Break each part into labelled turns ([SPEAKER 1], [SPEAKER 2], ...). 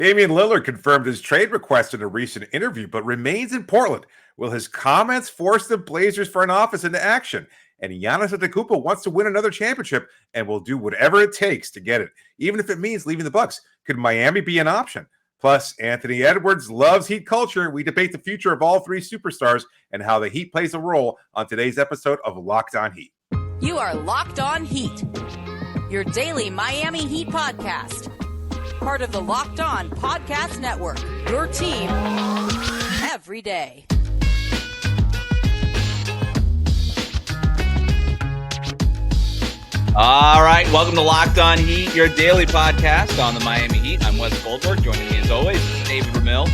[SPEAKER 1] Damian Lillard confirmed his trade request in a recent interview, but remains in Portland. Will his comments force the Blazers front office into action? And Giannis Antetokounmpo wants to win another championship and will do whatever it takes to get it, even if it means leaving the Bucks. Could Miami be an option? Plus, Anthony Edwards loves Heat culture. We debate the future of all three superstars and how the Heat plays a role on today's episode of Locked On Heat.
[SPEAKER 2] You are Locked On Heat, your daily Miami Heat podcast. Part of the Locked On Podcast Network, your team every day.
[SPEAKER 3] All right, welcome to Locked On Heat, your daily podcast on the Miami Heat. I'm Wes Goldberg. Joining me as always is David Ramil.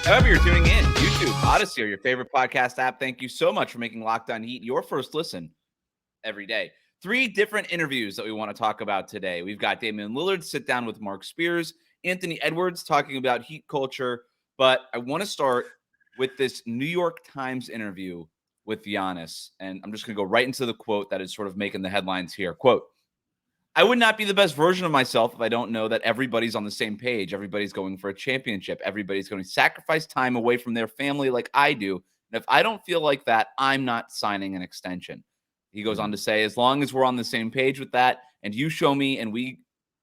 [SPEAKER 3] However you're tuning in, YouTube, Odyssey, or your favorite podcast app, thank you so much for making Locked On Heat your first listen every day. 3 different interviews that we want to talk about today. We've got Damian Lillard sit down with Mark Spears, Anthony Edwards talking about Heat culture, but I want to start with this New York Times interview with Giannis, and I'm just going to go right into the quote that is sort of making the headlines here. Quote, "I would not be the best version of myself if I don't know that everybody's on the same page. Everybody's going for a championship. Everybody's going to sacrifice time away from their family like I do. And if I don't feel like that, I'm not signing an extension." He goes on to say, as long as we're on the same page with that and you show me and we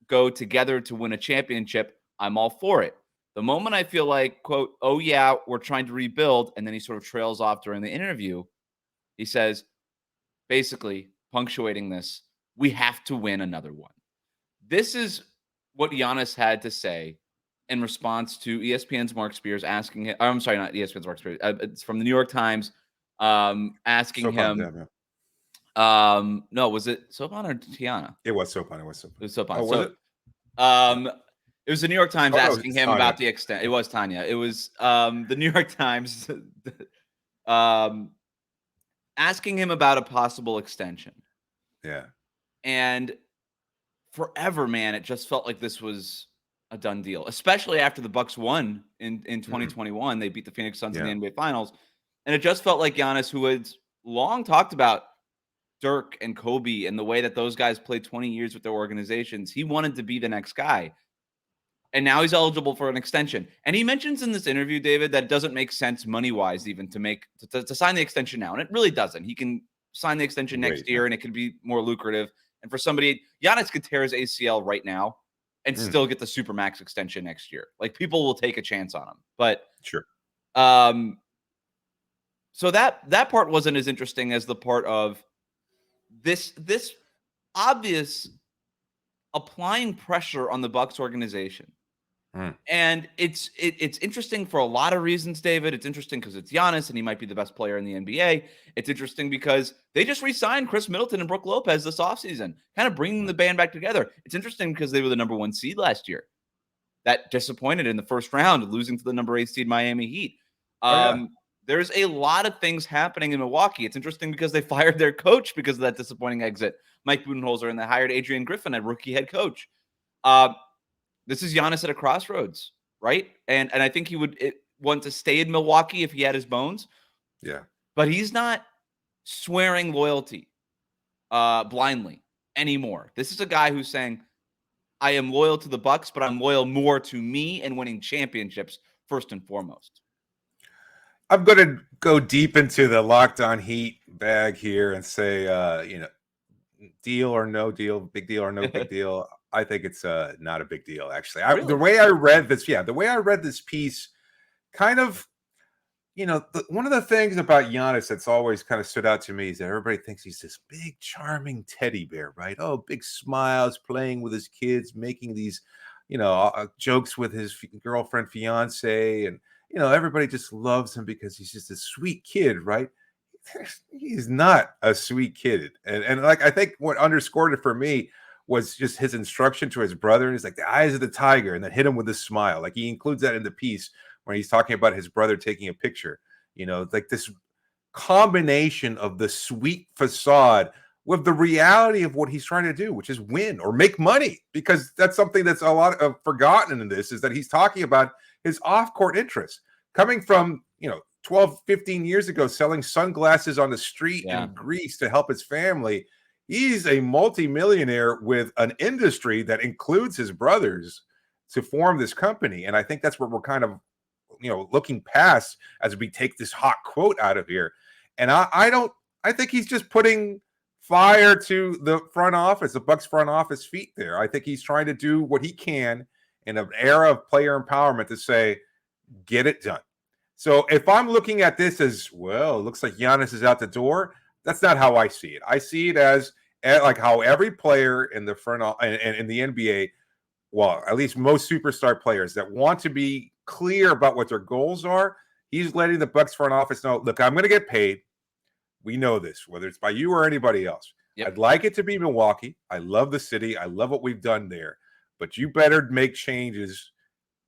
[SPEAKER 3] go together to win a championship, I'm all for it. The moment I feel like, quote, "oh yeah, we're trying to rebuild," and then he sort of trails off during the interview, he says, basically punctuating this, we have to win another one. This is what Giannis had to say in response to ESPN's Mark Spears asking him, I'm sorry, not ESPN's Mark Spears, it's from the New York Times, asking him, no, was it Sopan or Tiana?
[SPEAKER 1] It was Sopan.
[SPEAKER 3] It was Sopan.
[SPEAKER 1] Oh, was
[SPEAKER 3] it? It was the New York Times asking him about the extent. It was Tanya. It was the New York Times asking him about a possible extension.
[SPEAKER 1] Yeah.
[SPEAKER 3] And forever, man, it just felt like this was a done deal, especially after the Bucks won in 2021. They beat the Phoenix Suns in the NBA Finals. And it just felt like Giannis, who had long talked about Dirk and Kobe and the way that those guys played 20 years with their organizations, he wanted to be the next guy. And now he's eligible for an extension. And he mentions in this interview, David, that it doesn't make sense money-wise even to sign the extension now. And it really doesn't. He can sign the extension next year and it could be more lucrative. And for somebody, Giannis could tear his ACL right now and still get the Supermax extension next year. Like, people will take a chance on him. But
[SPEAKER 1] sure.
[SPEAKER 3] So that part wasn't as interesting as the part of this obvious applying pressure on the Bucks organization. And it's interesting for a lot of reasons, David. It's interesting because it's Giannis and he might be the best player in the NBA. It's interesting because they just re-signed Chris Middleton and Brook Lopez this offseason, kind of bringing the band back together. It's interesting because they were the number 1 seed last year. That disappointed in the first round, losing to the number 8 seed Miami Heat. There's a lot of things happening in Milwaukee. It's interesting because they fired their coach because of that disappointing exit, Mike Budenholzer, and they hired Adrian Griffin, a rookie head coach. This is Giannis at a crossroads, right? And I think he would want to stay in Milwaukee if he had his bones.
[SPEAKER 1] Yeah.
[SPEAKER 3] But he's not swearing loyalty blindly anymore. This is a guy who's saying, I am loyal to the Bucks, but I'm loyal more to me and winning championships first and foremost.
[SPEAKER 1] I'm going to go deep into the Locked On Heat bag here and say, deal or no deal, big deal or no big deal. I think it's not a big deal, actually.
[SPEAKER 3] Really?
[SPEAKER 1] The way I read this piece, kind of, one of the things about Giannis that's always kind of stood out to me is that everybody thinks he's this big, charming teddy bear, right? Oh, big smiles, playing with his kids, making these, jokes with his girlfriend, fiance, and everybody just loves him because he's just a sweet kid, right? He's not a sweet kid. And like, I think what underscored it for me was just his instruction to his brother. And he's like, the eyes of the tiger, and then hit him with a smile. Like, he includes that in the piece when he's talking about his brother taking a picture. Like this combination of the sweet facade with the reality of what he's trying to do, which is win or make money, because that's something that's a lot of forgotten in this, is that he's talking about his off-court interests coming from, 12, 15 years ago, selling sunglasses on the street in Greece to help his family. He's a multimillionaire with an industry that includes his brothers to form this company. And I think that's what we're kind of, looking past as we take this hot quote out of here. And I think he's just putting fire to the front office, the Bucks front office feet there. I think he's trying to do what he can in an era of player empowerment to say, get it done. So if I'm looking at this as, well, it looks like Giannis is out the door, that's not how I see it. I see it as like how every player in the front and in the NBA, well, at least most superstar players that want to be clear about what their goals are, he's letting the Bucks front office know, look, I'm going to get paid. We know this, whether it's by you or anybody else. Yep. I'd like it to be Milwaukee. I love the city. I love what we've done there. But you better make changes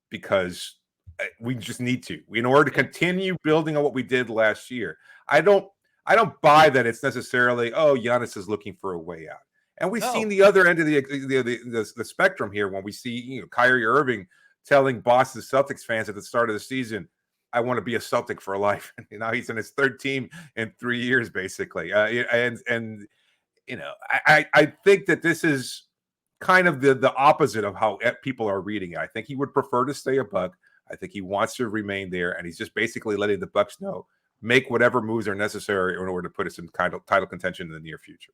[SPEAKER 1] because we just need to in order to continue building on what we did last year. I don't buy that it's necessarily, Giannis is looking for a way out. And we've seen the other end of the spectrum here when we see Kyrie Irving telling Boston Celtics fans at the start of the season, I want to be a Celtic for life. And now he's in his third team in 3 years, basically. I think that this is kind of the opposite of how people are reading it. I think he would prefer to stay a Buck. I think he wants to remain there, and he's just basically letting the Bucks know, make whatever moves are necessary in order to put us in kind of title contention in the near future.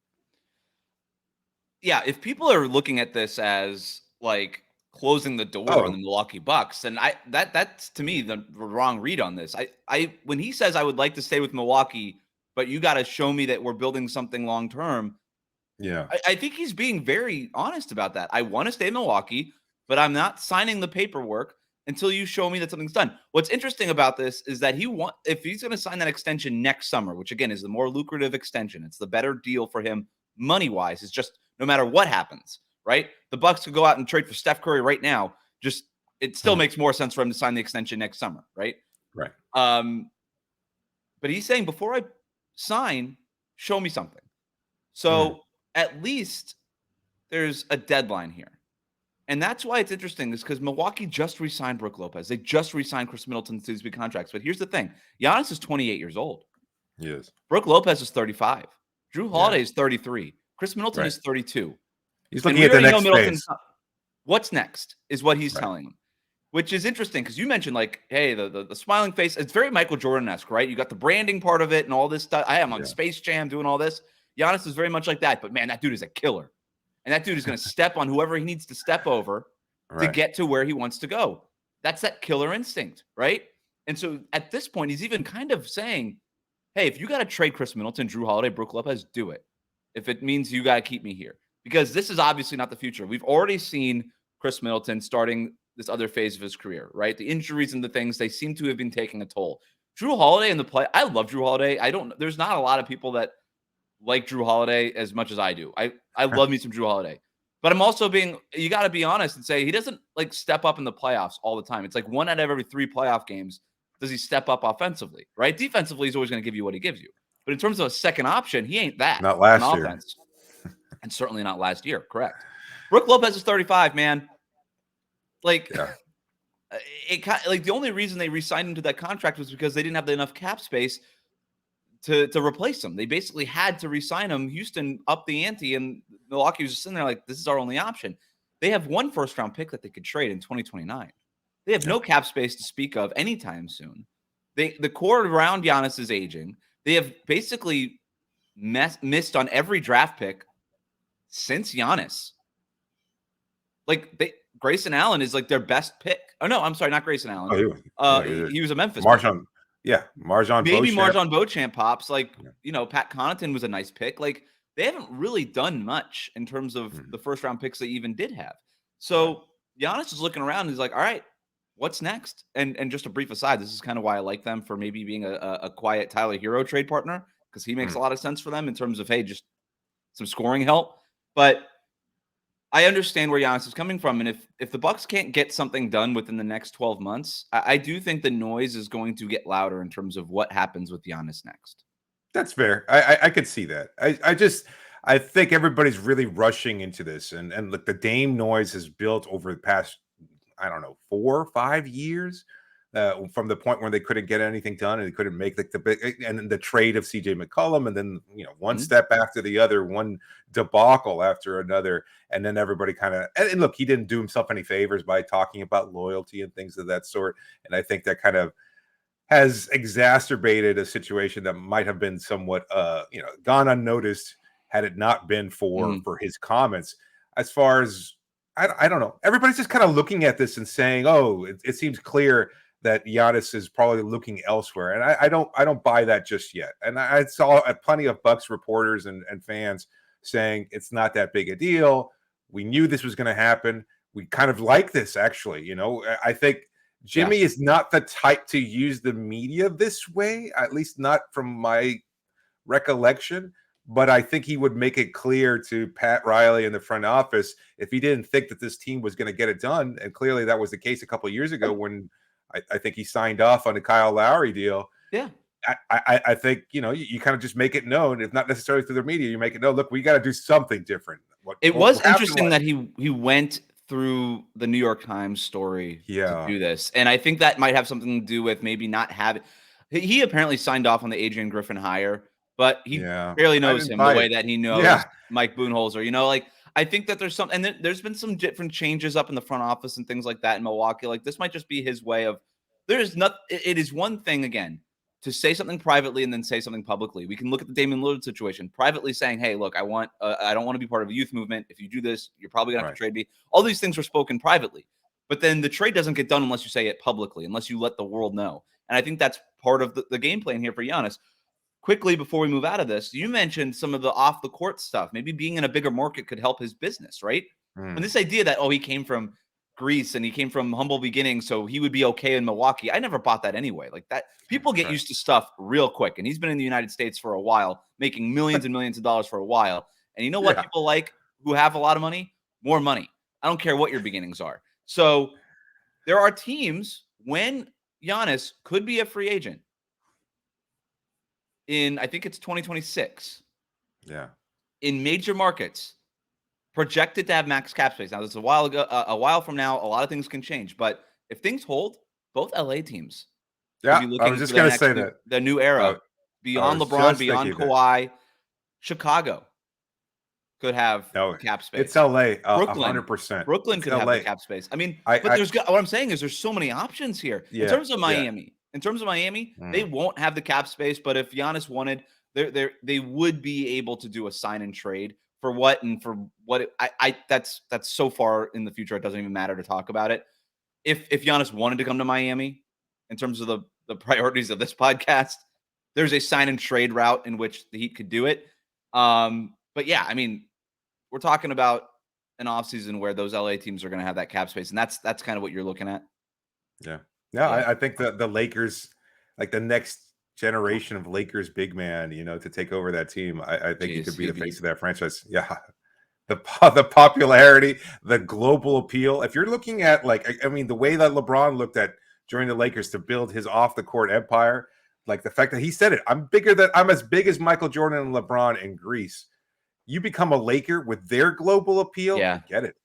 [SPEAKER 3] Yeah, if people are looking at this as like closing the door on the Milwaukee Bucks, and that's to me the wrong read on this. I when he says I would like to stay with Milwaukee, but you got to show me that we're building something long term.
[SPEAKER 1] Yeah,
[SPEAKER 3] I think he's being very honest about that. I want to stay in Milwaukee, but I'm not signing the paperwork until you show me that something's done. What's interesting about this is that if he's going to sign that extension next summer, which again is the more lucrative extension, it's the better deal for him money wise. It's just no matter what happens, right? The Bucks could go out and trade for Steph Curry right now. Just it still makes more sense for him to sign the extension next summer, right?
[SPEAKER 1] Right.
[SPEAKER 3] But he's saying before I sign, show me something. So at least there's a deadline here. And that's why it's interesting, is because Milwaukee just re-signed Brook Lopez. They just re-signed Chris Middleton to these big contracts. But here's the thing. Giannis is 28 years old.
[SPEAKER 1] He is.
[SPEAKER 3] Brook Lopez is 35. Drew Holiday is 33. Chris Middleton is 32.
[SPEAKER 1] He's looking at the next phase.
[SPEAKER 3] What's next is what he's telling him, which is interesting because you mentioned like, hey, the smiling face. It's very Michael Jordan-esque, right? You got the branding part of it and all this stuff. I am on Space Jam doing all this. Giannis is very much like that. But, man, that dude is a killer. And that dude is going to step on whoever he needs to step over to get to where he wants to go. That's that killer instinct, right? And so at this point, he's even kind of saying, hey, if you got to trade Chris Middleton, Drew Holiday, Brook Lopez, do it. If it means you got to keep me here. Because this is obviously not the future. We've already seen Chris Middleton starting this other phase of his career, right? The injuries and the things, they seem to have been taking a toll. Drew Holiday in the play, I love Drew Holiday. There's not a lot of people that like Drew Holiday as much as I do. I love me some Drew Holiday. But I'm also you got to be honest and say he doesn't like step up in the playoffs all the time. It's like 1 out of every 3 playoff games does he step up offensively, right? Defensively, he's always going to give you what he gives you. But in terms of a second option, he ain't that.
[SPEAKER 1] Not last year.
[SPEAKER 3] And certainly not last year, correct. Brook Lopez is 35, man. Like, the only reason they re-signed him to that contract was because they didn't have enough cap space to replace him. They basically had to re-sign him. Houston upped the ante, and Milwaukee was just sitting there like, this is our only option. They have 1 first-round pick that they could trade in 2029. They have no cap space to speak of anytime soon. The core around Giannis is aging. They have basically missed on every draft pick since Giannis. Like Grayson Allen is like their best pick. Oh no, I'm sorry, not Grayson Allen. He was a Memphis
[SPEAKER 1] MarJon. Yeah, MarJon.
[SPEAKER 3] Maybe MarJon Beauchamp pops. Like Pat Connaughton was a nice pick. Like they haven't really done much in terms of the first round picks they even did have. So Giannis is looking around and he's like, all right, what's next? And just a brief aside, this is kind of why I like them for maybe being a quiet Tyler Hero trade partner, because he makes a lot of sense for them in terms of, hey, just some scoring help. But I understand where Giannis is coming from. And if the Bucks can't get something done within the next 12 months, I do think the noise is going to get louder in terms of what happens with Giannis next.
[SPEAKER 1] That's fair. I could see that. I think everybody's really rushing into this. And look, the Dame noise has built over the past, I don't know, 4 or 5 years. from the point where they couldn't get anything done and they couldn't make the big, and then the trade of CJ McCollum, and then one step after the other, one debacle after another, and then everybody kind of and look, he didn't do himself any favors by talking about loyalty and things of that sort, and I think that kind of has exacerbated a situation that might have been somewhat gone unnoticed had it not been for his comments. As far as I don't know, everybody's just kind of looking at this and saying, oh, it seems clear that Giannis is probably looking elsewhere, and I don't buy that just yet. And I saw plenty of Bucks reporters and fans saying it's not that big a deal. We knew this was going to happen. We kind of like this, actually. I think Jimmy is not the type to use the media this way, at least not from my recollection. But I think he would make it clear to Pat Riley in the front office if he didn't think that this team was going to get it done. And clearly that was the case a couple of years ago when I think he signed off on the Kyle Lowry deal.
[SPEAKER 3] Yeah.
[SPEAKER 1] I think, you kind of just make it known, if not necessarily through the media, you make it known, look, we got to do something different.
[SPEAKER 3] It was interesting that he went through the New York Times story to do this. And I think that might have something to do with maybe not having – he apparently signed off on the Adrian Griffin hire, but he barely knows him the way that he knows Mike Budenholzer. I think that there's something – and there's been some different changes up in the front office and things like that in Milwaukee. This might just be his way of – it is one thing, again, to say something privately and then say something publicly. We can look at the Damian Lillard situation, privately saying, hey, look, I don't want to be part of a youth movement. If you do this, you're probably going to have to trade me. All these things were spoken privately. But then the trade doesn't get done unless you say it publicly, unless you let the world know. And I think that's part of the game plan here for Giannis. Quickly, before we move out of this, you mentioned some of the off-the-court stuff. Maybe being in a bigger market could help his business, right? And this idea that, he came from Greece and he came from humble beginnings, so he would be okay in Milwaukee. I never bought that anyway. That people get used to stuff real quick, and he's been in the United States for a while, making millions and millions of dollars for a while. And you know what people like who have a lot of money? More money. I don't care what your beginnings are. So there are teams when Giannis could be a free agent in, I think it's 2026.
[SPEAKER 1] Yeah.
[SPEAKER 3] In major markets, projected to have max cap space. Now, this is a while ago, a while from now. A lot of things can change, but if things hold, both LA teams.
[SPEAKER 1] Yeah, I was just going to say that
[SPEAKER 3] the new era beyond LeBron, beyond Kawhi, Chicago could have cap space.
[SPEAKER 1] It's LA,
[SPEAKER 3] Brooklyn,
[SPEAKER 1] 100%.
[SPEAKER 3] Brooklyn could have the cap space. I mean, but what I'm saying is there's so many options here. In terms of Miami, they won't have the cap space. But if Giannis wanted, they would be able to do a sign and trade. For what and for what that's so far in the future, it doesn't even matter to talk about it. If Giannis wanted to come to Miami, in terms of the priorities of this podcast, there's a sign and trade route in which the Heat could do it. But yeah, I mean, we're talking about an offseason where those LA teams are going to have that cap space, and that's kind of what you're looking at.
[SPEAKER 1] Yeah. I think the Lakers, the next generation of Lakers big man, to take over that team. I think he could be the face of that franchise. Yeah. The popularity, the global appeal. If you're looking at the way that LeBron looked at during the Lakers to build his off the court empire, the fact that he said it, I'm as big as Michael Jordan and LeBron in Greece. You become a Laker with their global appeal.
[SPEAKER 3] Yeah.
[SPEAKER 1] Get it.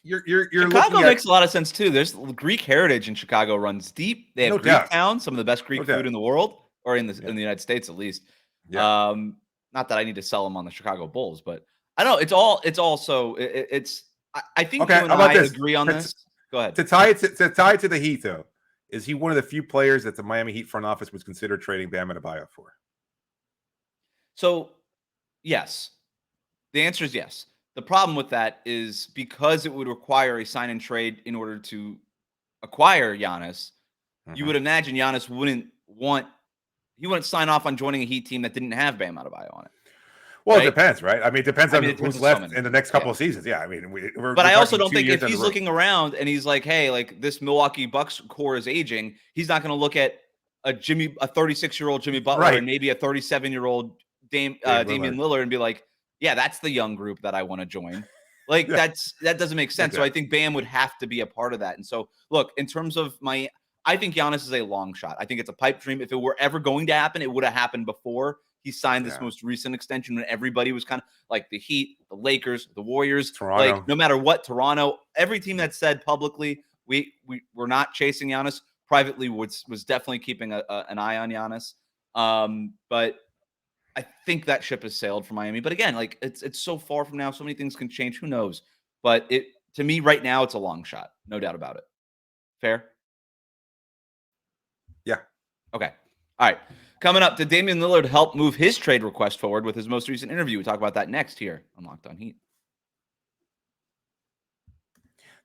[SPEAKER 1] You're
[SPEAKER 3] Chicago makes a lot of sense too. There's Greek heritage in Chicago runs deep. They have Greek town, some of the best Greek food in the world, or in the United States at least. Yeah. Not that I need to sell them on the Chicago Bulls, but I don't know. I think you and I agree on this. Go ahead.
[SPEAKER 1] To tie it to the Heat though, is he one of the few players that the Miami Heat front office was considered trading Bam Adebayo for?
[SPEAKER 3] So, yes. The answer is yes. The problem with that is because it would require a sign and trade in order to acquire Giannis, you would imagine Giannis wouldn't sign off on joining a Heat team that didn't have Bam Adebayo on it.
[SPEAKER 1] Well, right? It depends, right? I mean, it depends on who's left in the next couple of seasons. Yeah, I mean,
[SPEAKER 3] but I also don't think if he's looking around and he's like, hey, this Milwaukee Bucks core is aging, he's not going to look at a 36-year-old Jimmy Butler and maybe a 37-year-old Damian Lillard and be like, yeah, that's the young group that I want to join. That doesn't make sense. So I think Bam would have to be a part of that. And so, look, in terms of I think Giannis is a long shot. I think it's a pipe dream. If it were ever going to happen, it would have happened before he signed this most recent extension when everybody was kind of like the Heat, the Lakers, the Warriors,
[SPEAKER 1] Toronto.
[SPEAKER 3] No matter what, Toronto, every team that said publicly, we're not chasing Giannis. Privately, was definitely keeping an eye on Giannis. But I think that ship has sailed for Miami. But again, like it's so far from now. So many things can change. Who knows? But to me right now, it's a long shot. No doubt about it. Fair?
[SPEAKER 1] Yeah.
[SPEAKER 3] Okay. All right. Coming up, did Damian Lillard help move his trade request forward with his most recent interview? We talk about that next here on Locked On Heat.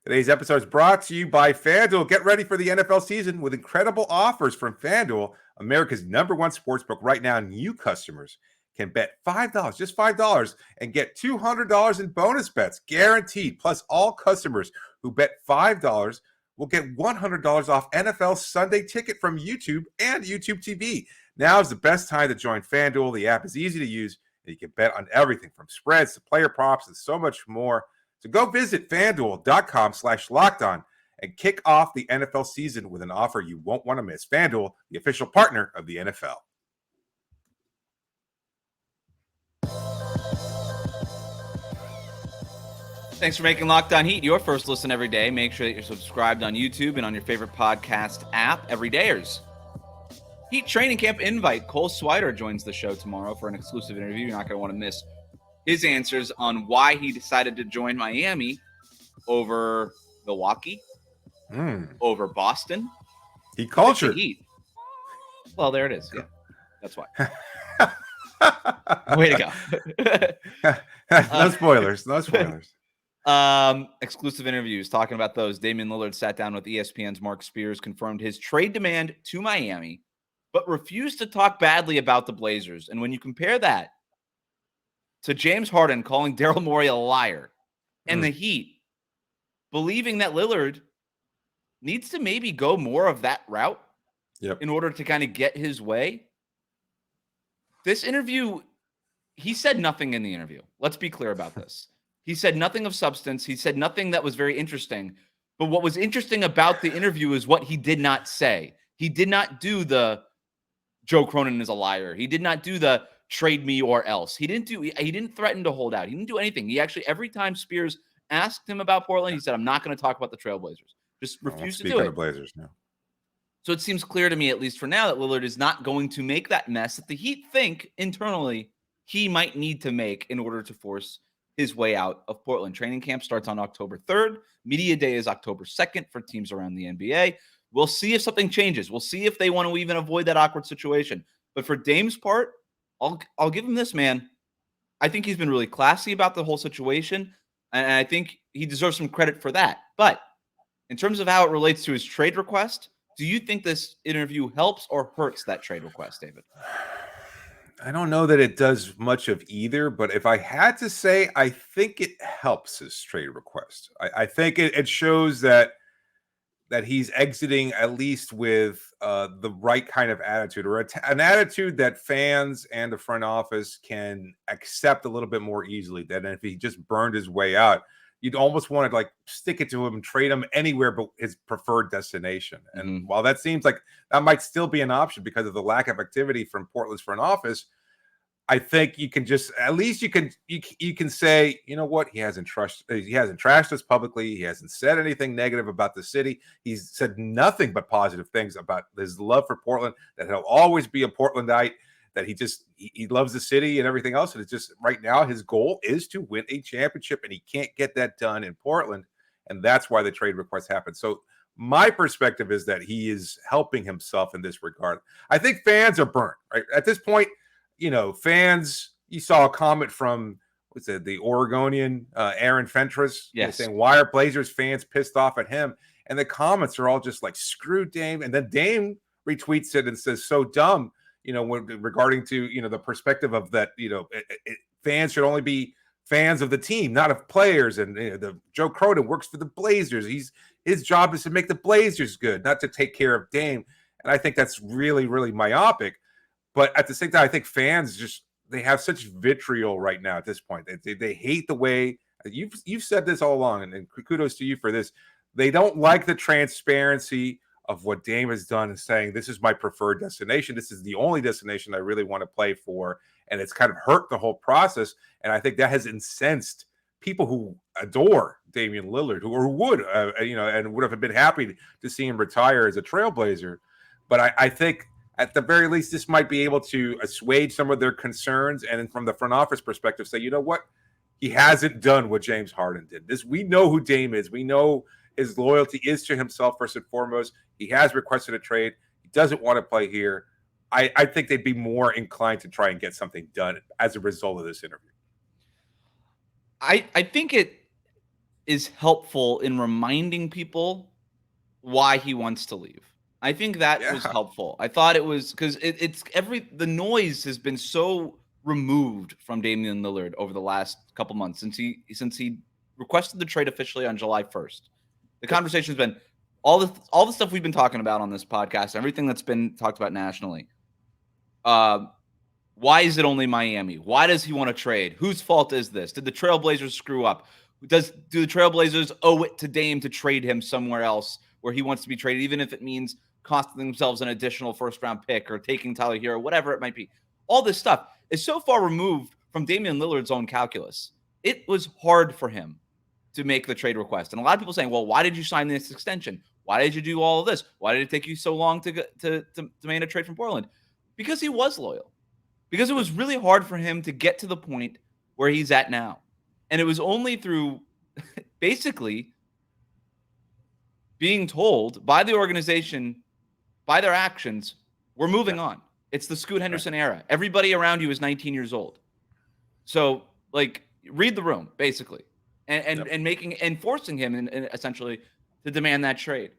[SPEAKER 1] Today's episode is brought to you by FanDuel. Get ready for the NFL season with incredible offers from FanDuel, America's #1 sportsbook. Right now, new customers can bet $5, just $5, and get $200 in bonus bets, guaranteed. Plus, all customers who bet $5 will get $100 off NFL Sunday Ticket from YouTube and YouTube TV. Now is the best time to join FanDuel. The app is easy to use, and you can bet on everything from spreads to player props and so much more. So go visit FanDuel.com/lockedon and kick off the NFL season with an offer you won't want to miss. FanDuel, the official partner of the NFL.
[SPEAKER 3] Thanks for making Locked On Heat your first listen every day. Make sure that you're subscribed on YouTube and on your favorite podcast app. Everydayers. Heat training camp invite. Cole Swider joins the show tomorrow for an exclusive interview. You're not going to want to miss his answers on why he decided to join Miami over Milwaukee, over Boston.
[SPEAKER 1] Heat culture.
[SPEAKER 3] Heat. Well, there it is. Yeah, that's why. Way to go.
[SPEAKER 1] No spoilers. No spoilers.
[SPEAKER 3] Exclusive interviews talking about those. Damian Lillard sat down with ESPN's Mark Spears, confirmed his trade demand to Miami, but refused to talk badly about the Blazers. And when you compare that to James Harden calling Daryl Morey a liar and the Heat believing that Lillard needs to maybe go more of that route in order to kind of get his way. This interview, he said nothing in the interview. Let's be clear about this. He said nothing of substance. He said nothing that was very interesting. But what was interesting about the interview is what he did not say. He did not do the Joe Cronin is a liar. He did not do the trade me or else. He didn't threaten to hold out. He didn't do anything. He actually, every time Spears asked him about Portland, he said, I'm not going to talk about the Trailblazers. Just refused to do it.
[SPEAKER 1] The Blazers, no.
[SPEAKER 3] So it seems clear to me, at least for now, that Lillard is not going to make that mess that the Heat think internally he might need to make in order to force his way out of Portland. Training camp starts on October 3rd. Media day is October 2nd for teams around the NBA. We'll see if something changes. We'll see if they want to even avoid that awkward situation. But for Dame's part, I'll give him this, man. I think he's been really classy about the whole situation, and I think he deserves some credit for that. But in terms of how it relates to his trade request, do you think this interview helps or hurts that trade request, David?
[SPEAKER 1] I don't know that it does much of either, but if I had to say, I think it helps his trade request. I think it shows that he's exiting at least with the right kind of attitude, or an attitude that fans and the front office can accept a little bit more easily than if he just burned his way out. You'd almost want to like stick it to him and trade him anywhere but his preferred destination. And while that seems like that might still be an option because of the lack of activity from Portland's front office, I think you can just, at least you can say, you know what, he hasn't trashed us publicly. He hasn't said anything negative about the city. He's said nothing but positive things about his love for Portland, that he'll always be a Portlandite, that he loves the city and everything else. And it's just right now his goal is to win a championship, and he can't get that done in Portland. And that's why the trade request happened. So my perspective is that he is helping himself in this regard. I think fans are burnt, right? At this point, you know, fans, you saw a comment from, the Oregonian, Aaron Fentress, saying, why are Blazers fans pissed off at him? And the comments are all just like, screw Dame. And then Dame retweets it and says, so dumb, you know, regarding to, you know, the perspective of that, you know, fans should only be fans of the team, not of players. And you know, Joe Cronin works for the Blazers. His job is to make the Blazers good, not to take care of Dame. And I think that's really, really myopic. But at the same time, I think fans they have such vitriol right now at this point. They hate the way you've said this all along, and kudos to you for this. They don't like the transparency of what Dame has done and saying, this is my preferred destination. This is the only destination I really want to play for. And it's kind of hurt the whole process. And I think that has incensed people who adore Damian Lillard, who would, and would have been happy to see him retire as a Trailblazer. But I think at the very least, this might be able to assuage some of their concerns, and from the front office perspective, say, you know what, he hasn't done what James Harden did. We know who Dame is. We know his loyalty is to himself first and foremost. He has requested a trade. He doesn't want to play here. I think they'd be more inclined to try and get something done as a result of this interview.
[SPEAKER 3] I think it is helpful in reminding people why he wants to leave. I think that was helpful. I thought it was because the noise has been so removed from Damian Lillard over the last couple months since he requested the trade officially on July 1st. The conversation has been all the stuff we've been talking about on this podcast, everything that's been talked about nationally. Why is it only Miami? Why does he want to trade? Whose fault is this? Did the Trailblazers screw up? Do the Trailblazers owe it to Dame to trade him somewhere else where he wants to be traded, even if it means costing themselves an additional first-round pick or taking Tyler Hero, whatever it might be? All this stuff is so far removed from Damian Lillard's own calculus. It was hard for him to make the trade request. And a lot of people saying, well, why did you sign this extension? Why did you do all of this? Why did it take you so long to make a trade from Portland? Because he was loyal. Because it was really hard for him to get to the point where he's at now. And it was only through basically being told by the organization, by their actions, we're moving on. It's the Scoot Henderson era. Everybody around you is 19 years old. So, read the room, basically. And forcing him and essentially to demand that trade.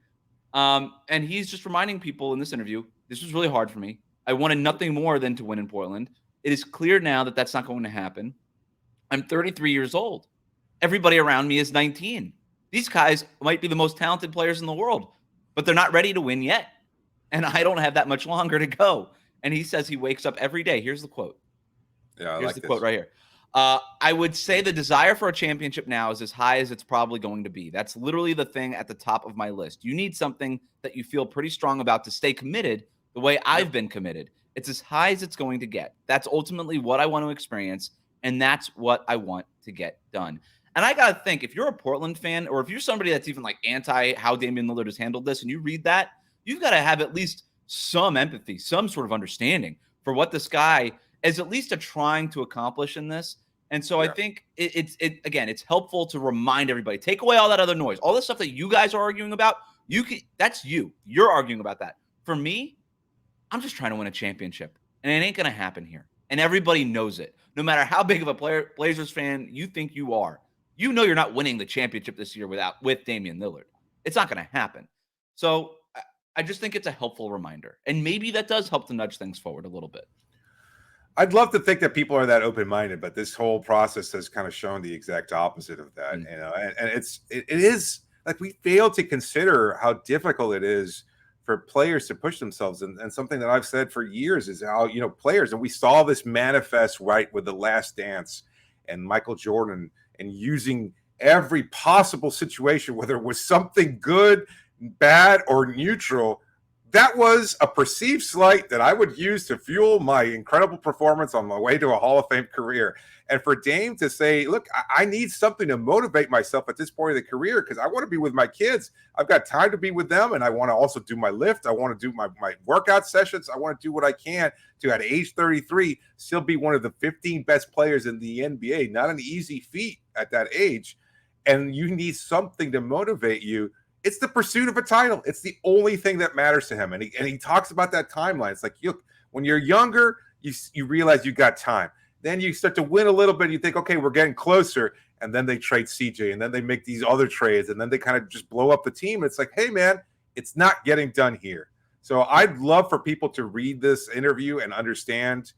[SPEAKER 3] And he's just reminding people in this interview, this was really hard for me. I wanted nothing more than to win in Portland. It is clear now that that's not going to happen. I'm 33 years old. Everybody around me is 19. These guys might be the most talented players in the world, but they're not ready to win yet. And I don't have that much longer to go. And he says he wakes up every day. Here's the quote.
[SPEAKER 1] Yeah,
[SPEAKER 3] Here's the quote right here. I would say the desire for a championship now is as high as it's probably going to be. That's literally the thing at the top of my list. You need something that you feel pretty strong about to stay committed the way I've been committed. It's as high as it's going to get. That's ultimately what I want to experience, and that's what I want to get done. And I got to think, if you're a Portland fan, or if you're somebody that's even anti how Damian Lillard has handled this, and you read that, you've got to have at least some empathy, some sort of understanding for what this guy is at least trying to accomplish in this. And so I think it's helpful to remind everybody, take away all that other noise, all the stuff that you guys are arguing about. That's you're arguing about that. For me, I'm just trying to win a championship, and it ain't going to happen here. And everybody knows it. No matter how big of a Blazers fan you think you are, you know you're not winning the championship this year with Damian Lillard. It's not going to happen. So I just think it's a helpful reminder. And maybe that does help to nudge things forward a little bit.
[SPEAKER 1] I'd love to think that people are that open-minded, but this whole process has kind of shown the exact opposite of that.
[SPEAKER 3] Mm-hmm.
[SPEAKER 1] And it is we fail to consider how difficult it is for players to push themselves. And something that I've said for years is how, players, and we saw this manifest right with The Last Dance and Michael Jordan, and using every possible situation, whether it was something good, bad, or neutral, that was a perceived slight that I would use to fuel my incredible performance on my way to a Hall of Fame career. And for Dame to say, look, I need something to motivate myself at this point of the career because I want to be with my kids. I've got time to be with them, and I want to also do my lift. I want to do my workout sessions. I want to do what I can to, at age 33, still be one of the 15 best players in the NBA. Not an easy feat at that age. And you need something to motivate you. It's the pursuit of a title. It's the only thing that matters to him. And he talks about that timeline. It's like, look, when you're younger, you realize you got time. Then you start to win a little bit. You think, okay, we're getting closer. And then they trade CJ. And then they make these other trades. And then they kind of just blow up the team. It's like, hey, man, it's not getting done here. So I'd love for people to read this interview and understand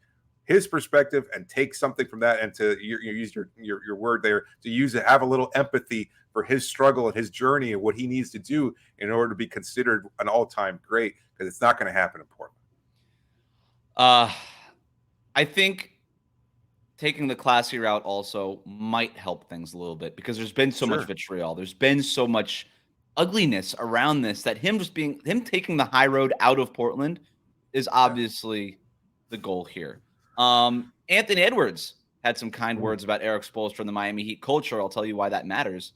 [SPEAKER 1] his perspective and take something from that, and to use your word there, to have a little empathy for his struggle and his journey and what he needs to do in order to be considered an all-time great, because it's not going to happen in Portland.
[SPEAKER 3] I think taking the classy route also might help things a little bit, because there's been so much vitriol. There's been so much ugliness around this that him taking the high road out of Portland is obviously the goal here. Anthony Edwards had some kind words about Erik Spoelstra and the Miami Heat culture. I'll tell you why that matters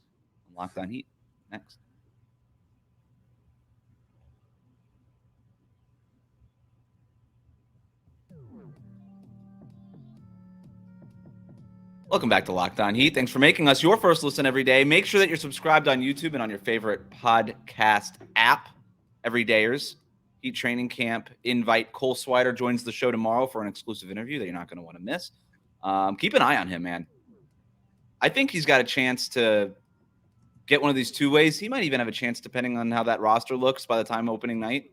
[SPEAKER 3] Locked On Heat next. Welcome back to Locked On Heat. Thanks for making us your first listen every day. Make sure that you're subscribed on YouTube and on your favorite podcast app. Everydayers, Heat Training Camp invite. Cole Swider joins the show tomorrow for an exclusive interview that you're not going to want to miss. Keep an eye on him, man. I think he's got a chance to get one of these two ways. He might even have a chance, depending on how that roster looks by the time opening night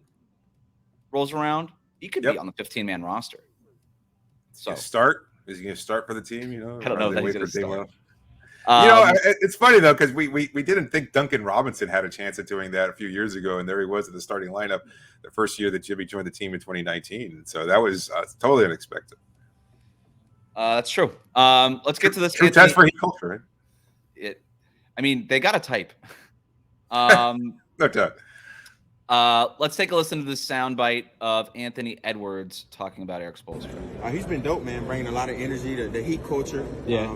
[SPEAKER 3] rolls around. He could be on the 15-man roster. So
[SPEAKER 1] start. Is he going to start for the team?
[SPEAKER 3] I don't know that he's going to start.
[SPEAKER 1] It's funny though, because we didn't think Duncan Robinson had a chance at doing that a few years ago, and there he was in the starting lineup the first year that Jimmy joined the team in 2019. And so that was totally unexpected.
[SPEAKER 3] That's true. Let's get to this.
[SPEAKER 1] True test for Heat culture, right?
[SPEAKER 3] They got a type.
[SPEAKER 1] No doubt.
[SPEAKER 3] Let's take a listen to this soundbite of Anthony Edwards talking about Erik Spoelstra.
[SPEAKER 4] He's been dope, man, bringing a lot of energy to the Heat culture. Yeah.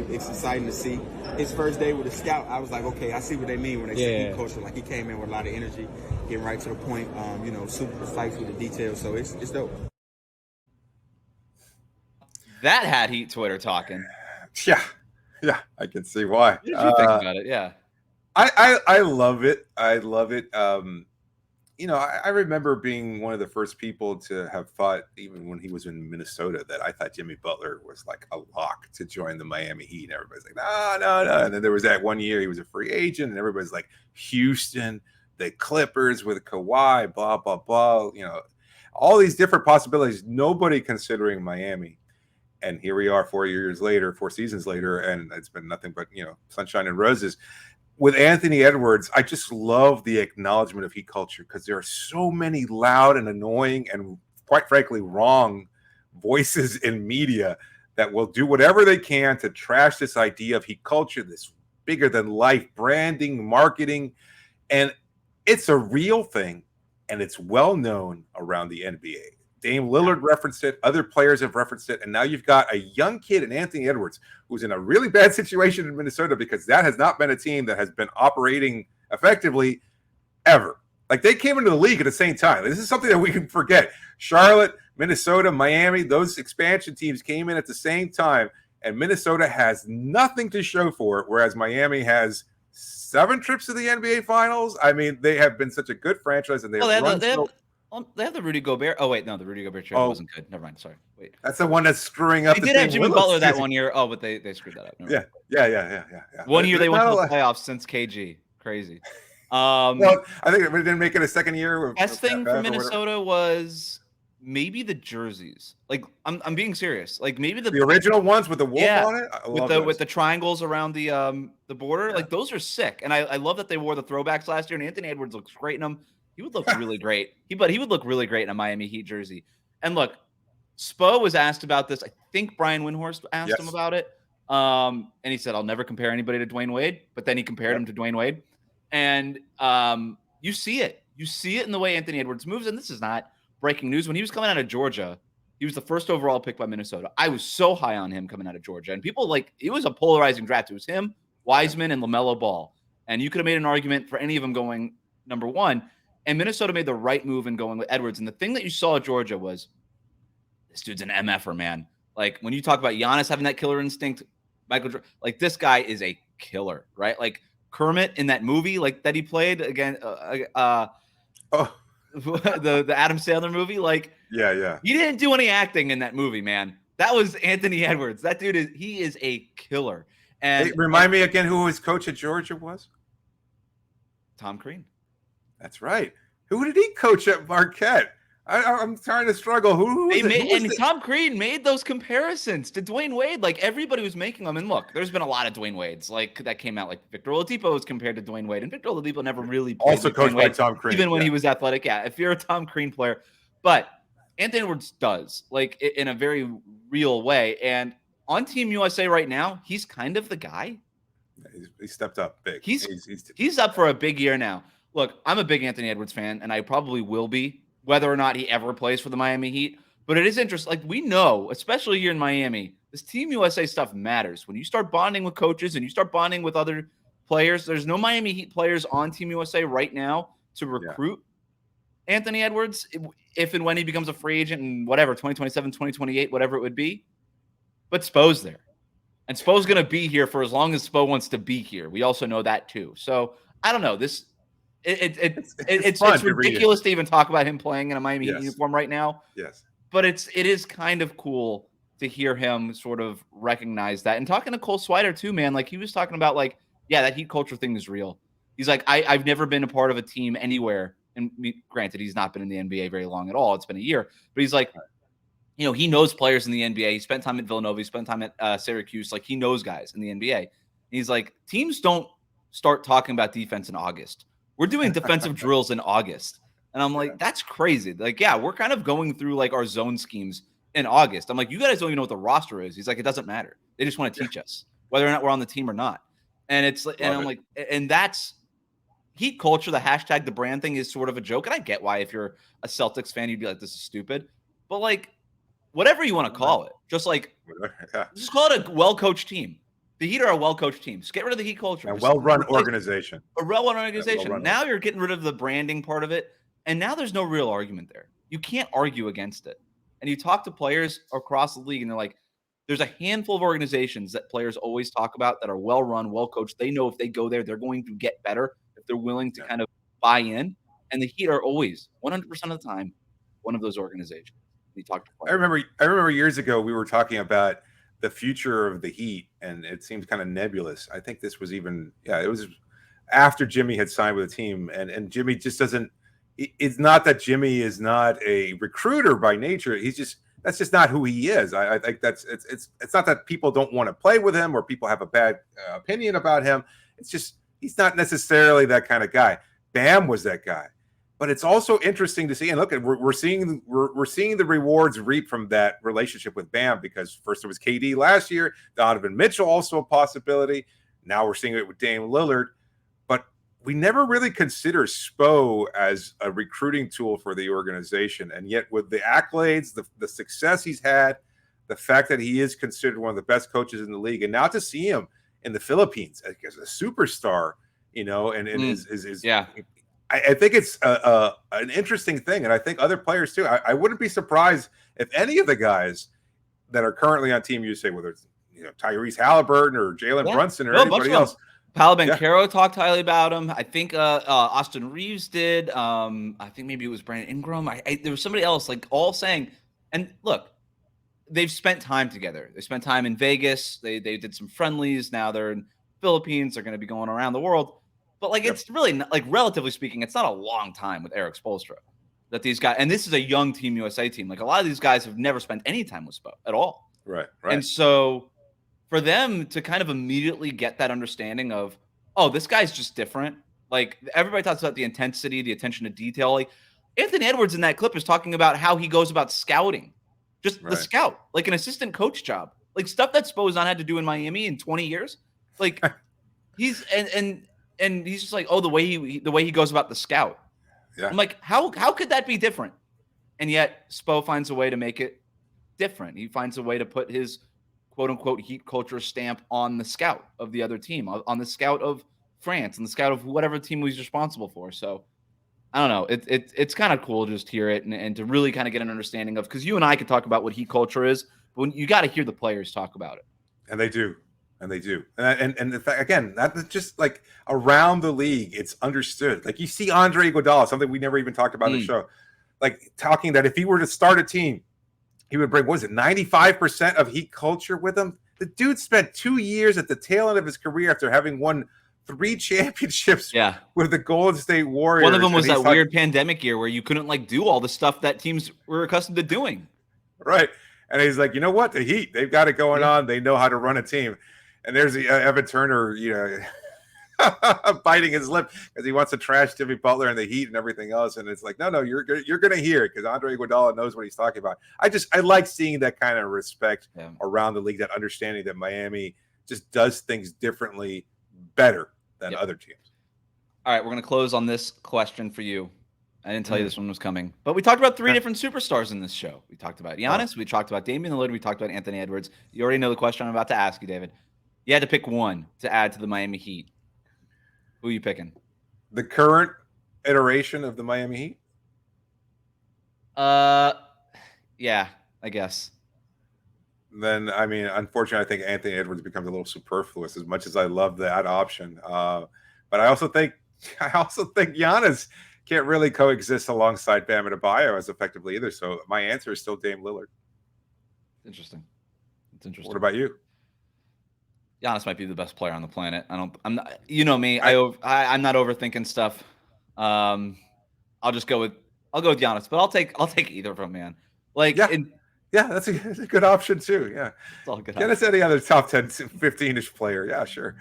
[SPEAKER 4] It's exciting to see. His first day with a scout, I was like, okay, I see what they mean when they say Heat culture. Like, he came in with a lot of energy, getting right to the point, super precise with the details. So it's dope.
[SPEAKER 3] That had Heat Twitter talking.
[SPEAKER 1] Yeah, I can see why.
[SPEAKER 3] What did you think about it? Yeah.
[SPEAKER 1] I love it. I love it. I remember being one of the first people to have thought, even when he was in Minnesota, that I thought Jimmy Butler was like a lock to join the Miami Heat. And everybody's like, no. And then there was that one year he was a free agent, and everybody's like, Houston, the Clippers with Kawhi, blah, blah, blah. All these different possibilities, nobody considering Miami. And here we are 4 seasons later, and it's been nothing but, sunshine and roses. With Anthony Edwards, I just love the acknowledgement of Heat culture, because there are so many loud and annoying and, quite frankly, wrong voices in media that will do whatever they can to trash this idea of Heat culture, this bigger than life branding, marketing. And it's a real thing, and it's well known around the NBA. Dame Lillard referenced it. Other players have referenced it. And now you've got a young kid in Anthony Edwards who's in a really bad situation in Minnesota, because that has not been a team that has been operating effectively ever. Like, they came into the league at the same time. This is something that we can forget. Charlotte, Minnesota, Miami, those expansion teams came in at the same time, and Minnesota has nothing to show for it, whereas Miami has 7 trips to the NBA Finals. I mean, they have been such a good franchise, and they
[SPEAKER 3] have the Rudy Gobert. Oh, wait, no, the Rudy Gobert trade wasn't good. Never mind. Sorry. Wait.
[SPEAKER 1] That's the one that's screwing up.
[SPEAKER 3] They did have Jimmy Butler that one year. Oh, but they screwed that up.
[SPEAKER 1] Yeah.
[SPEAKER 3] One year they went to the playoffs since KG. Crazy.
[SPEAKER 1] Well, I think they didn't make it a second year.
[SPEAKER 3] Best thing for Minnesota was maybe the jerseys. Like, I'm being serious. Like, maybe the
[SPEAKER 1] original ones with the wolf on it,
[SPEAKER 3] with the triangles around the border. Yeah. Like, those are sick. And I love that they wore the throwbacks last year. And Anthony Edwards looks great in them. He would look really great. He would look really great in a Miami Heat jersey. And look, Spo was asked about this. I think Brian Windhorst asked him about it. And he said, I'll never compare anybody to Dwayne Wade. But then he compared him to Dwayne Wade. And you see it. You see it in the way Anthony Edwards moves. And this is not breaking news. When he was coming out of Georgia, he was the first overall pick by Minnesota. I was so high on him coming out of Georgia. And people it was a polarizing draft. It was him, Wiseman, and LaMelo Ball. And you could have made an argument for any of them going number one. And Minnesota made the right move in going with Edwards. And the thing that you saw at Georgia was, this dude's an MFer, man. Like, when you talk about Giannis having that killer instinct, this guy is a killer, right? Like, Kermit in that movie, like, that he played again, the Adam Sandler movie,
[SPEAKER 1] yeah.
[SPEAKER 3] He didn't do any acting in that movie, man. That was Anthony Edwards. That dude is a killer. And
[SPEAKER 1] remind me again who his coach at Georgia was?
[SPEAKER 3] Tom Crean.
[SPEAKER 1] That's right. Who did he coach at Marquette? I'm trying to struggle. Who was it?
[SPEAKER 3] Tom Crean made those comparisons to Dwayne Wade. Like, everybody was making them. And look, there's been a lot of Dwayne Wades that came out. Like, Victor Oladipo was compared to Dwayne Wade, and Victor Oladipo never really played
[SPEAKER 1] also coached by Tom Crean,
[SPEAKER 3] even when he was athletic. Yeah, if you're a Tom Crean player, but Anthony Edwards does, like, in a very real way. And on Team USA right now, he's kind of the guy.
[SPEAKER 1] He stepped up big.
[SPEAKER 3] He's up for a big year now. Look, I'm a big Anthony Edwards fan, and I probably will be, whether or not he ever plays for the Miami Heat. But it is interesting. Like, we know, especially here in Miami, this Team USA stuff matters. When you start bonding with coaches and you start bonding with other players. There's no Miami Heat players on Team USA right now to recruit Anthony Edwards if and when he becomes a free agent in whatever, 2027, 2028, whatever it would be. But Spo's there. And Spo's going to be here for as long as Spo wants to be here. We also know that too. So I don't know. It's ridiculous to even talk about him playing in a Miami Heat uniform right now.
[SPEAKER 1] Yes.
[SPEAKER 3] But it is kind of cool to hear him sort of recognize that. And talking to Cole Swider too, man, like he was talking about like, yeah, that Heat culture thing is real. He's like, I've never been a part of a team anywhere. And granted, he's not been in the NBA very long at all. It's been a year. But he's like, you know, he knows players in the NBA. He spent time at Villanova. He spent time at Syracuse. Like, he knows guys in the NBA. And he's like, teams don't start talking about defense in August. We're doing defensive drills in August. And I'm like, that's crazy. Like, yeah, we're kind of going through, like, our zone schemes in August. I'm like, you guys don't even know what the roster is. He's like, it doesn't matter. They just want to teach us whether or not we're on the team or not. And it's like, and I'm like, and that's Heat culture, the hashtag, the brand thing is sort of a joke. And I get why if you're a Celtics fan, you'd be like, this is stupid. But, like, whatever you want to call it, just like, just call it a well-coached team. The Heat are a well-coached team. Just get rid of the Heat culture.
[SPEAKER 1] A well-run organization.
[SPEAKER 3] A well-run organization. Now you're getting rid of the branding part of it, and now there's no real argument there. You can't argue against it. And you talk to players across the league, and they're like, there's a handful of organizations that players always talk about that are well-run, well-coached. They know if they go there, they're going to get better if they're willing to kind of buy in. And the Heat are always, 100% of the time, one of those organizations.
[SPEAKER 1] I remember years ago we were talking about the future of the Heat, and it seemed kind of nebulous. I think this was even it was after Jimmy had signed with the team, and Jimmy just doesn't. It's not that Jimmy is not a recruiter by nature. That's just not who he is. I think it's not that people don't want to play with him or people have a bad opinion about him. It's just he's not necessarily that kind of guy. Bam was that guy. But it's also interesting to see, and look, we're seeing the rewards reap from that relationship with Bam, because first it was KD last year, Donovan Mitchell also a possibility. Now we're seeing it with Damian Lillard, but we never really consider Spo as a recruiting tool for the organization. And yet with the accolades, the success he's had, the fact that he is considered one of the best coaches in the league, and now to see him in the Philippines as a superstar, you know, and I think it's an interesting thing, and I think other players too. I wouldn't be surprised if any of the guys that are currently on Team USA, whether it's Tyrese Halliburton or Jalen Brunson or anybody else.
[SPEAKER 3] Paolo Banchero talked highly about him. I think Austin Reeves did. I think maybe it was Brandon Ingram. There was somebody else, like, all saying. And look, they've spent time together. They spent time in Vegas. They did some friendlies. Now they're in Philippines. They're going to be going around the world. But, like, it's really, not, like, relatively speaking, it's not a long time with Erik Spoelstra that these guys, and this is a young Team USA team. Like, a lot of these guys have never spent any time with Spo at all.
[SPEAKER 1] Right.
[SPEAKER 3] And so for them to kind of immediately get that understanding of, oh, this guy's just different. Like, everybody talks about the intensity, the attention to detail. Like, Anthony Edwards in that clip is talking about how he goes about scouting, just the scout, like an assistant coach job, like stuff that Spo's not had to do in Miami in 20 years. Like, he's and he's just like, oh, the way he goes about the scout. Yeah. I'm like, how could that be different? And yet Spo finds a way to make it different. He finds a way to put his quote unquote Heat culture stamp on the scout of the other team, on the scout of France, and the scout of whatever team he's responsible for. So I don't know. It's kind of cool to just hear it and to really kind of get an understanding of, because you and I could talk about what Heat culture is, but when you got to hear the players talk about it.
[SPEAKER 1] And they do. And they do. And in fact, again, that's just like around the league, it's understood. Like, you see Andre Iguodala, something we never even talked about in the show, like talking that if he were to start a team, he would bring, 95% of Heat culture with him? The dude spent 2 years at the tail end of his career after having won 3 championships with the Golden State Warriors.
[SPEAKER 3] One of them was that weird pandemic year where you couldn't, like, do all the stuff that teams were accustomed to doing.
[SPEAKER 1] Right. And he's like, you know what? The Heat, they've got it going on. They know how to run a team. And there's Evan Turner, biting his lip because he wants to trash Jimmy Butler and the Heat and everything else. And it's like, no, you're going to hear it because Andre Iguodala knows what he's talking about. I like seeing that kind of respect around the league, that understanding that Miami just does things differently, better than other teams.
[SPEAKER 3] All right, we're going to close on this question for you. I didn't tell you this one was coming, but we talked about 3 different superstars in this show. We talked about Giannis. We talked about Damian Lillard. We talked about Anthony Edwards. You already know the question I'm about to ask you, David. You had to pick one to add to the Miami Heat. Who are you picking?
[SPEAKER 1] The current iteration of the Miami Heat?
[SPEAKER 3] Yeah, I guess.
[SPEAKER 1] Then, I mean, unfortunately, I think Anthony Edwards becomes a little superfluous as much as I love that option. But I also think Giannis can't really coexist alongside Bam Adebayo as effectively either. So my answer is still Dame Lillard.
[SPEAKER 3] Interesting. It's interesting.
[SPEAKER 1] What about you?
[SPEAKER 3] Giannis might be the best player on the planet. I'm not, you know me. I'm not overthinking stuff. I'll go with Giannis, but I'll take either of them, man. Like,
[SPEAKER 1] yeah, that's a good option too. Yeah,
[SPEAKER 3] it's all good.
[SPEAKER 1] Get us any other top 10, 15-ish player. Yeah, sure.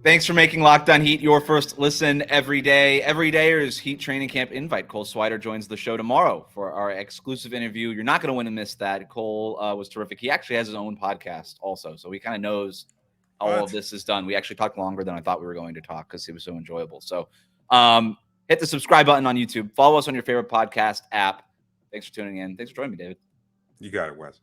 [SPEAKER 3] Thanks for making Locked On Heat your first listen every day. Every dayers Heat training camp invite. Cole Swider joins the show tomorrow for our exclusive interview. You're not going to want to miss that. Cole was terrific. He actually has his own podcast also, so he kind of knows how all of this is done. We actually talked longer than I thought we were going to talk because it was so enjoyable. So hit the subscribe button on YouTube. Follow us on your favorite podcast app. Thanks for tuning in. Thanks for joining me, David.
[SPEAKER 1] You got it, Wes.